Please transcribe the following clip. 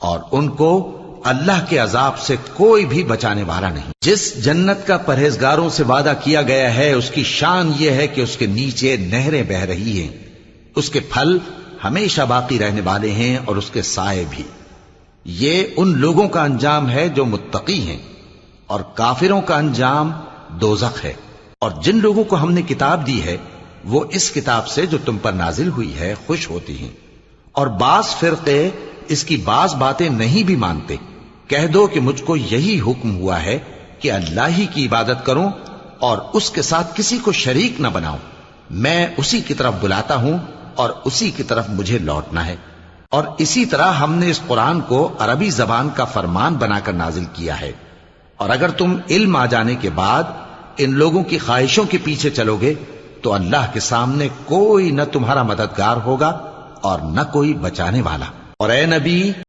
اور ان کو اللہ کے عذاب سے کوئی بھی بچانے والا نہیں۔ جس جنت کا پرہیزگاروں سے وعدہ کیا گیا ہے اس کی شان یہ ہے کہ اس کے نیچے نہریں بہہ رہی ہیں، اس کے پھل ہمیشہ باقی رہنے والے ہیں اور اس کے سائے بھی۔ یہ ان لوگوں کا انجام ہے جو متقی ہیں، اور کافروں کا انجام دوزخ ہے۔ اور جن لوگوں کو ہم نے کتاب دی ہے وہ اس کتاب سے جو تم پر نازل ہوئی ہے خوش ہوتی ہیں، اور بعض فرقے اس کی بعض باتیں نہیں بھی مانتے۔ کہہ دو کہ مجھ کو یہی حکم ہوا ہے کہ اللہ ہی کی عبادت کروں اور اس کے ساتھ کسی کو شریک نہ بناؤں۔ میں اسی کی طرف بلاتا ہوں اور اسی کی طرف مجھے لوٹنا ہے۔ اور اسی طرح ہم نے اس قرآن کو عربی زبان کا فرمان بنا کر نازل کیا ہے، اور اگر تم علم آ جانے کے بعد ان لوگوں کی خواہشوں کے پیچھے چلو گے تو اللہ کے سامنے کوئی نہ تمہارا مددگار ہوگا اور نہ کوئی بچانے والا۔ اور اے نبی